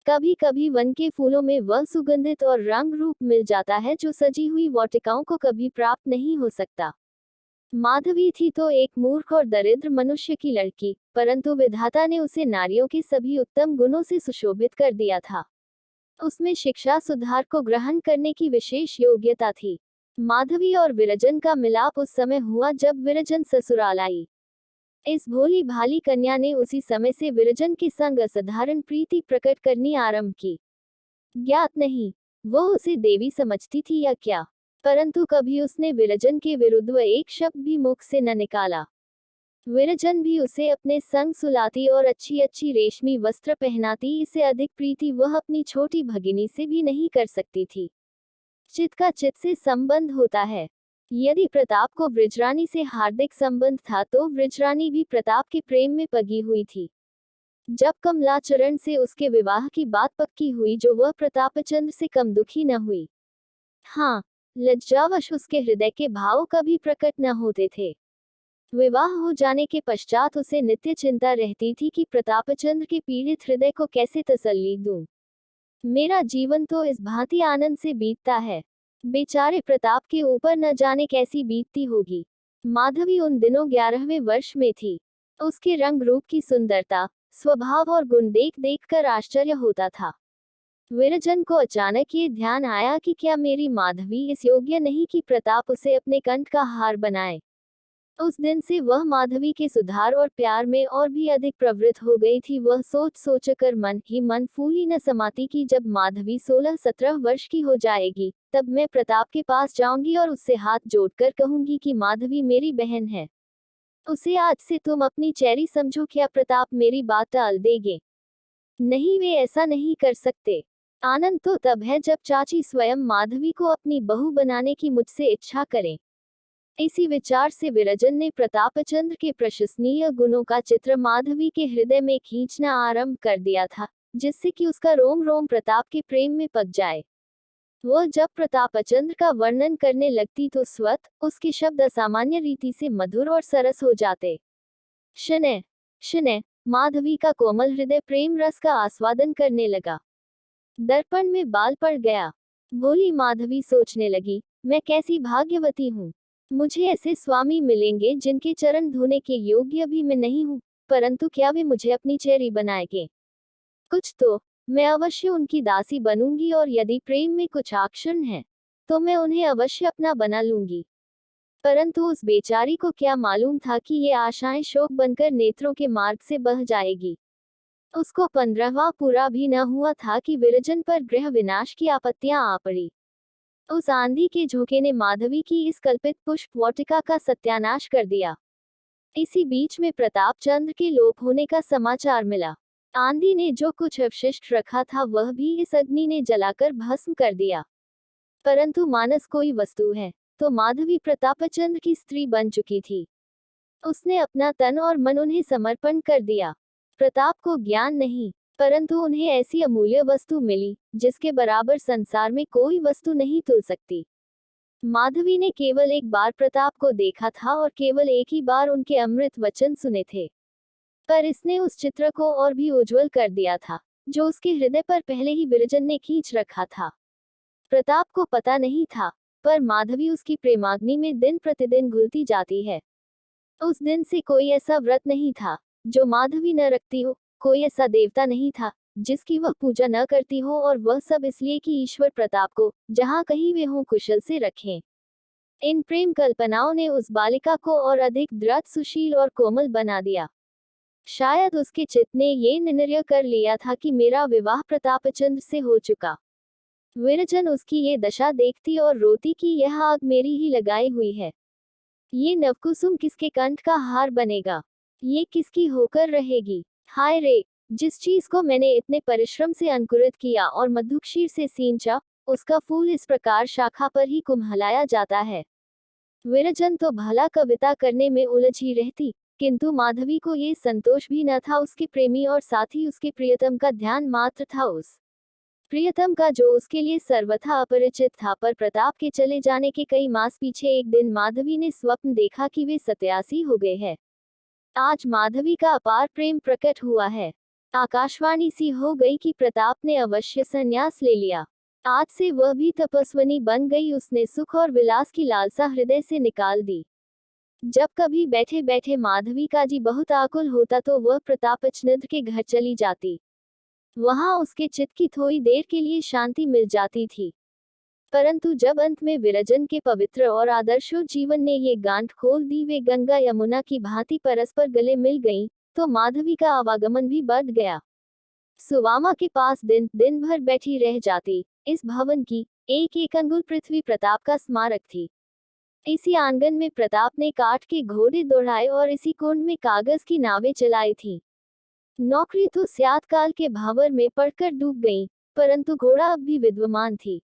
कभी कभी वन के फूलों में वह सुगंधित और रंग रूप मिल जाता है जो सजी हुई वाटिकाओं को कभी प्राप्त नहीं हो सकता। माधवी थी तो एक मूर्ख और दरिद्र मनुष्य की लड़की, परंतु विधाता ने उसे नारियों के सभी उत्तम गुणों से सुशोभित कर दिया था। उसमें शिक्षा सुधार को ग्रहण करने की विशेष योग्यता थी। माधवी और विरजन का मिलाप उस समय हुआ जब विरजन ससुराल आई। इस भोली भाली कन्या ने उसी समय से विरजन के संग असाधारण प्रीति प्रकट करनी आरंभ की। ज्ञात नहीं वह उसे देवी समझती थी या क्या, परंतु कभी उसने विरजन के विरुद्ध एक शब्द भी मुख से न निकाला। विरजन भी उसे अपने संग सुलाती और अच्छी अच्छी रेशमी वस्त्र पहनाती, इससे अधिक प्रीति वह अपनी छोटी भगिनी से भी नहीं कर सकती थी। चित का चित से संबंध होता है। यदि प्रताप को वृजरानी से हार्दिक संबंध था तो वृजरानी भी प्रताप के प्रेम में पगी हुई थी। जब कमलाचरण से उसके विवाह की बात पक्की हुई जो वह प्रतापचंद्र से कम दुखी न हुई। हाँ, लज्जावश उसके हृदय के भाव कभी प्रकट न होते थे। विवाह हो जाने के पश्चात उसे नित्य चिंता रहती थी कि प्रतापचंद्र के पीड़ित हृदय को कैसे तसल्ली दूं। मेरा जीवन तो इस भांति आनंद से बीतता है, बेचारे प्रताप के ऊपर न जाने कैसी बीतती होगी। माधवी उन दिनों 11वें वर्ष में थी। उसके रंग रूप की सुंदरता, स्वभाव और गुण देख देख कर आश्चर्य होता था। विरजन को अचानक ये ध्यान आया कि क्या मेरी माधवी इस योग्य नहीं कि प्रताप उसे अपने कंठ का हार बनाए। उस दिन से वह माधवी के सुधार और प्यार में और भी अधिक प्रवृत्त हो गई थी। वह सोच सोचकर मन ही मन फूली न समाती कि जब माधवी 16-17 वर्ष की हो जाएगी तब मैं प्रताप के पास जाऊंगी और उससे हाथ जोड़कर कहूंगी कि माधवी मेरी बहन है। उसे आज से तुम अपनी चेरी समझो। क्या प्रताप मेरी बात टाल देंगे? नहीं, वे ऐसा नहीं कर सकते। आनंद तो तब है जब चाची स्वयं माधवी को अपनी बहू बनाने की मुझसे इच्छा करें। इसी विचार से विरजन ने प्रतापचंद्र के प्रशंसनीय गुणों का चित्र माधवी के हृदय में खींचना आरंभ कर दिया था, जिससे कि उसका रोम रोम प्रताप के प्रेम में पक जाए। वह जब प्रतापचंद्र का वर्णन करने लगती तो स्वत उसके शब्द असामान्य रीति से मधुर और सरस हो जाते। शनय शनय माधवी का कोमल हृदय प्रेम रस का आस्वादन करने लगा। दर्पण में बाल पड़ गया। बोली माधवी सोचने लगी, मैं कैसी भाग्यवती हूँ। मुझे ऐसे स्वामी मिलेंगे जिनके चरण धोने के योग्य भी मैं नहीं हूँ, परंतु क्या वे मुझे अपनी चेरी बनाएंगे? कुछ तो मैं अवश्य उनकी दासी बनूंगी और यदि प्रेम में कुछ आक्षण है तो मैं उन्हें अवश्य अपना बना लूंगी। परंतु उस बेचारी को क्या मालूम था कि ये आशाएं शोक बनकर नेत्रों के मार्ग से बह जाएगी। उसको 15वां पूरा भी न हुआ था कि विरजन पर गृह विनाश की आपत्तियां आ पड़ी। उस आंधी के झोंके ने माधवी की इस कल्पित पुष्प वाटिका का सत्यानाश कर दिया। इसी बीच में प्रताप चंद्र के लोप होने का समाचार मिला। आंधी ने जो कुछ अवशिष्ट रखा था वह भी इस अग्नि ने जलाकर भस्म कर दिया। परंतु मानस कोई वस्तु है तो माधवी प्रतापचंद्र की स्त्री बन चुकी थी। उसने अपना तन और मन उन्हें समर्पण कर दिया। प्रताप को ज्ञान नहीं, परंतु उन्हें ऐसी अमूल्य वस्तु मिली जिसके बराबर संसार में कोई वस्तु नहीं तुल सकती। माधवी ने केवल एक बार प्रताप को देखा था और केवल एक ही बार उनके अमृत वचन सुने थे, पर इसने उस चित्र को और भी उज्जवल कर दिया था जो उसके हृदय पर पहले ही विरजन ने खींच रखा था। प्रताप को पता नहीं था, पर माधवी उसकी प्रेमाग्नि में दिन प्रतिदिन घुलती जाती है। उस दिन से कोई ऐसा व्रत नहीं था जो माधवी न रखती हो, कोई ऐसा देवता नहीं था जिसकी वह पूजा न करती हो, और वह सब इसलिए कि ईश्वर प्रताप को जहाँ कहीं वे हों कुशल से रखें। इन प्रेम कल्पनाओं ने उस बालिका को और अधिक दृढ़, सुशील और कोमल बना दिया। शायद उसके चित्त ने ये निर्णय कर लिया था कि मेरा विवाह प्रतापचंद्र से हो चुका। विरजन उसकी ये दशा देखती और रोती कि यह आग मेरी ही लगाई हुई है। ये नवकुसुम किसके कंठ का हार बनेगा? ये किसकी होकर रहेगी? हाय रे, जिस चीज को मैंने इतने परिश्रम से अंकुरित किया और मधुक्षीर से सींचा, उसका फूल इस प्रकार शाखा पर ही कुम्हलाया जाता है। विरजन तो भला कविता करने में उलझी रहती, किंतु माधवी को ये संतोष भी न था। उसके प्रेमी और साथ ही उसके प्रियतम का ध्यान मात्र था उस प्रियतम का जो उसके लिए सर्वथा अपरिचित था। पर प्रताप के चले जाने के कई मास पीछे एक दिन माधवी ने स्वप्न देखा कि वे 87 हो गए हैं। आज माधवी का अपार प्रेम प्रकट हुआ है। आकाशवाणी सी हो गई कि प्रताप ने अवश्य संन्यास ले लिया। आज से वह भी तपस्विनी बन गई। उसने सुख और विलास की लालसा हृदय से निकाल दी। जब कभी बैठे बैठे माधवी का जी बहुत आकुल होता तो वह प्रतापचंद्र के घर चली जाती। वहां उसके चित्त की थोड़ी देर के लिए शांति मिल जाती थी। परंतु जब अंत में विरजन के पवित्र और आदर्शो जीवन ने ये गांठ खोल दी, वे गंगा यमुना की भांति परस्पर गले मिल गईं, तो माधवी का आवागमन भी बढ़ गया। सुवामा के पास दिन दिन भर बैठी रह जाती। इस भवन की एक एक अंगुल पृथ्वी प्रताप का स्मारक थी। इसी आंगन में प्रताप ने काठ के घोड़े दौड़ाए और इसी कुंड में कागज की नावें चलाई थी। नौकरी तो स्यात काल के भावर में पड़कर डूब गई, परंतु घोड़ा अब भी विद्यमान थी।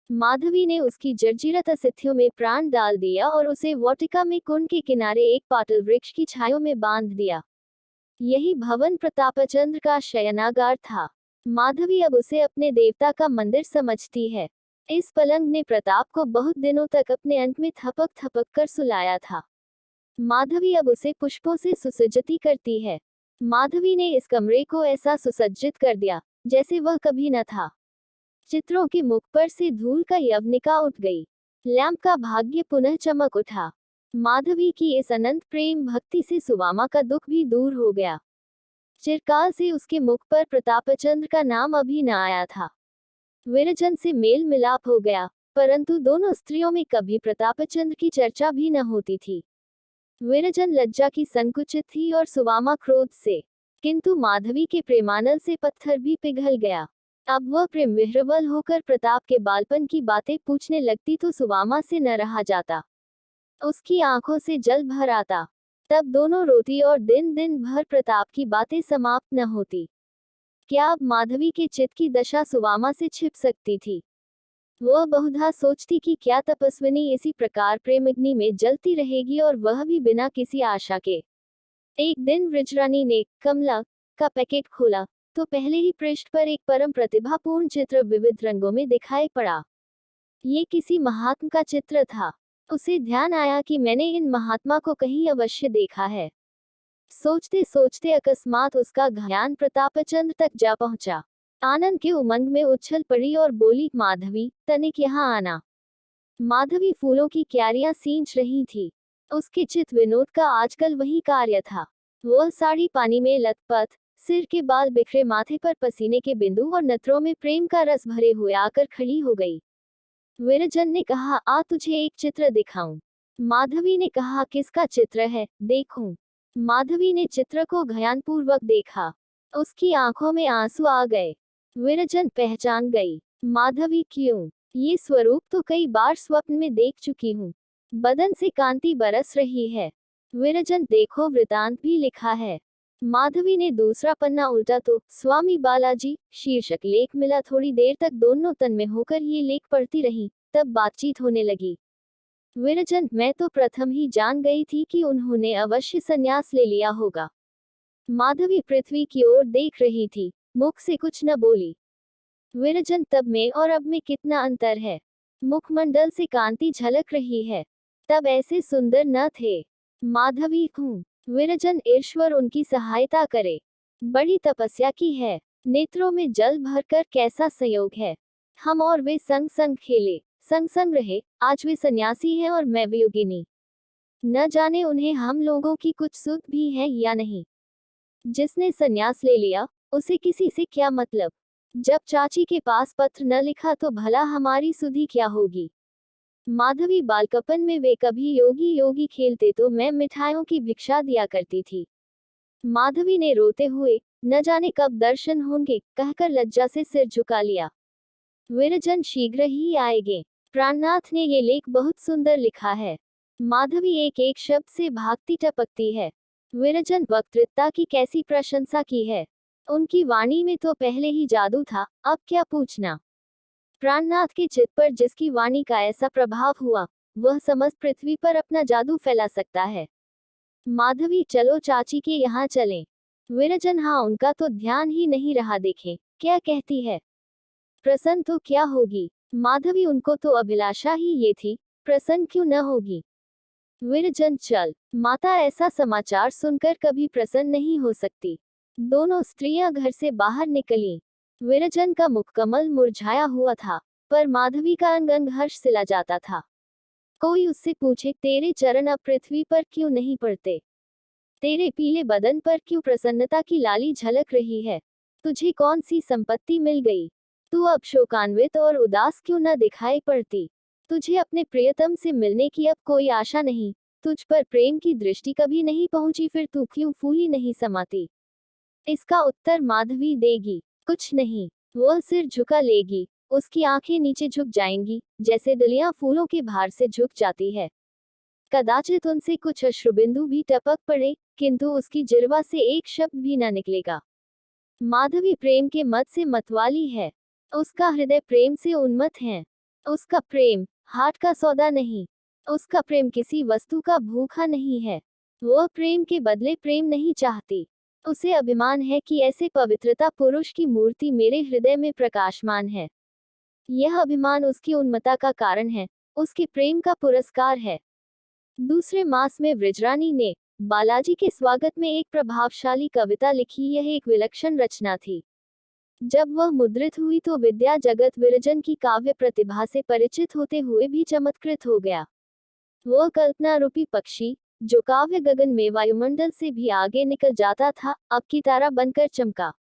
माधवी ने उसकी जर्जरित अस्थियों में प्राण डाल दिया और उसे वाटिका में कुंड के किनारे एक पाटल वृक्ष की छाया में बांध दिया। यही भवन प्रतापचंद्र का शयनागार था। माधवी अब उसे अपने देवता का मंदिर समझती है। इस पलंग ने प्रताप को बहुत दिनों तक अपने अंक में थपक थपक कर सुलाया था। माधवी अब उसे पुष्पों से सुसज्जित करती है। माधवी ने इस कमरे को ऐसा सुसज्जित कर दिया जैसे वह कभी न था। चित्रों के मुख पर से धूल का यवनिका उठ गई। लैंप का भाग्य पुनः चमक उठा। माधवी की इस अनंत प्रेम भक्ति से सुवामा का दुख भी दूर हो गया। चिरकाल से उसके मुख पर प्रतापचंद्र का नाम अभी न आया था। विरजन से मेल मिलाप हो गया, परंतु दोनों स्त्रियों में कभी प्रतापचंद्र की चर्चा भी न होती थी। विरजन लज्जा की संकुचित थी और सुवामा क्रोध से, किंतु माधवी के प्रेमानल से पत्थर भी पिघल गया। अब वह प्रेम विह्वल होकर प्रताप के बालपन की बातें पूछने लगती तो सुवामा से न रहा जाता। उसकी आंखों से जल भर आता। तब दोनों रोती और दिन दिन भर प्रताप की बातें समाप्त न होती। क्या अब माधवी के चित्त की दशा सुवामा से छिप सकती थी? वह बहुधा सोचती कि क्या तपस्विनी इसी प्रकार प्रेमग्नि में जलती रहेगी और वह भी बिना किसी आशा के। एक दिन वृजरानी ने कमला का पैकेट खोला तो पहले ही पृष्ठ पर एक परम प्रतिभापूर्ण चित्र विविध रंगों में दिखाई पड़ा। ये किसी महात्मा का चित्र था। उसे ध्यान आया कि मैंने इन महात्मा को कहीं अवश्य देखा है। सोचते सोचते अकस्मात उसका ध्यान प्रतापचंद्र तक जा पहुंचा। आनंद के उमंग में उछल पड़ी और बोली, माधवी, तनिक यहाँ आना। माधवी फूलों की क्यारियां सींच रही थी। उसके चित्त विनोद का आजकल वही कार्य था। वह साड़ी पानी में लथपथ, सिर के बाल बिखरे, माथे पर पसीने के बिंदु और नेत्रों में प्रेम का रस भरे हुए आकर खड़ी हो गई। विरजन ने कहा, आ तुझे एक चित्र दिखाऊं। माधवी ने कहा, किसका चित्र है, देखूं। माधवी ने चित्र को ध्यानपूर्वक देखा। उसकी आंखों में आंसू आ गए। विरजन पहचान गई। माधवी, क्यों? ये स्वरूप तो कई बार स्वप्न में देख चुकी हूँ। बदन से कांति बरस रही है। विरजन, देखो, वृतांत भी लिखा है। माधवी ने दूसरा पन्ना उल्टा तो स्वामी बालाजी शीर्षक लेख मिला। थोड़ी देर तक दोनों तन्मय होकर ये लेख पढ़ती रही। तब बातचीत होने लगी। विरजन, मैं तो प्रथम ही जान गई थी कि उन्होंने अवश्य संन्यास ले लिया होगा। माधवी पृथ्वी की ओर देख रही थी, मुख से कुछ न बोली। विरजन, तब में और अब में कितना अंतर है। मुखमंडल से कांति झलक रही है, तब ऐसे सुंदर न थे। माधवी, हूँ। विरजन, ईश्वर उनकी सहायता करे। बड़ी तपस्या की है। नेत्रों में जल भरकर कैसा संयोग है। हम और वे संग संग खेले, संग संग रहे। आज वे सन्यासी हैं और मैं वियोगिनी। न जाने उन्हें हम लोगों की कुछ सुध भी है या नहीं। जिसने सन्यास ले लिया उसे किसी से क्या मतलब। जब चाची के पास पत्र न लिखा तो भला हमारी सुधि क्या होगी। माधवी, बालकपन में वे कभी योगी योगी खेलते तो मैं मिठाइयों की भिक्षा दिया करती थी। माधवी ने रोते हुए, न जाने कब दर्शन होंगे, कहकर लज्जा से सिर झुका लिया। विरजन, शीघ्र ही आएंगे। प्राणनाथ ने ये लेख बहुत सुंदर लिखा है। माधवी एक एक शब्द से भागती टपकती है। विरजन, वक्तृता की कैसी प्रशंसा की है। उनकी वाणी में तो पहले ही जादू था, अब क्या पूछना। प्राणनाथ के चित्त पर जिसकी वाणी का ऐसा प्रभाव हुआ, वह समस्त पृथ्वी पर अपना जादू फैला सकता है। माधवी, चलो चाची के यहाँ चलें। विरजन, हाँ, उनका तो ध्यान ही नहीं रहा, देखें क्या कहती है। प्रसन्न तो क्या होगी। माधवी, उनको तो अभिलाषा ही ये थी, प्रसन्न क्यों न होगी। विरजन, चल। माता ऐसा समाचार सुनकर कभी प्रसन्न नहीं हो सकती। दोनों स्त्रियां घर से बाहर निकलीं। विरजन का मुखकमल मुरझाया हुआ था, पर माधवी का अंग अंग हर्ष सिला जाता था। कोई उससे पूछे, तेरे चरण अब पृथ्वी पर क्यों नहीं पड़ते? तेरे पीले बदन पर क्यों प्रसन्नता की लाली झलक रही है? तुझे कौन सी संपत्ति मिल गई? तू अब शोकान्वित और उदास क्यों न दिखाई पड़ती? तुझे अपने प्रियतम से मिलने की अब कोई आशा नहीं? तुझ पर प्रेम की दृष्टि कभी नहीं पहुंची, फिर तू क्यों फूली नहीं समाती? इसका उत्तर माधवी देगी, कुछ नहीं। वह सिर झुका लेगी, उसकी आंखें नीचे झुक जाएंगी, जैसे डलियां फूलों के भार से झुक जाती है। कदाचित उनसे कुछ अश्रुबिंदु भी टपक पड़े, किंतु उसकी जिह्वा से एक शब्द भी न निकलेगा। माधवी प्रेम के मत से मतवाली है। उसका हृदय प्रेम से उन्मत्त है। उसका प्रेम हाट का सौदा नहीं। उसका प्रेम किसी वस्तु का भूखा नहीं है। वह प्रेम के बदले प्रेम नहीं चाहती। उसे अभिमान है कि ऐसे पवित्रता पुरुष की मूर्ति मेरे हृदय में प्रकाशमान है। यह अभिमान उसकी उन्मत्ता का कारण है, उसके प्रेम का पुरस्कार है। दूसरे मास में वृजरानी ने बालाजी के स्वागत में एक प्रभावशाली कविता लिखी। यह एक विलक्षण रचना थी। जब वह मुद्रित हुई तो विद्या जगत विरजन की काव्य प्रतिभा से परिचित होते हुए भी चमत्कृत हो गया। वह कल्पना रूपी पक्षी, जो काव्य गगन में वायुमंडल से भी आगे निकल जाता था, अब की तारा बनकर चमका।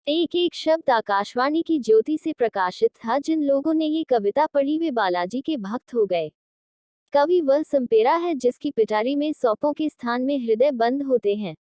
एक एक शब्द आकाशवाणी की ज्योति से प्रकाशित था। जिन लोगों ने ये कविता पढ़ी वे बालाजी के भक्त हो गए। कवि वह संपेरा है जिसकी पिटारी में सौंपों के स्थान में हृदय बंद होते हैं।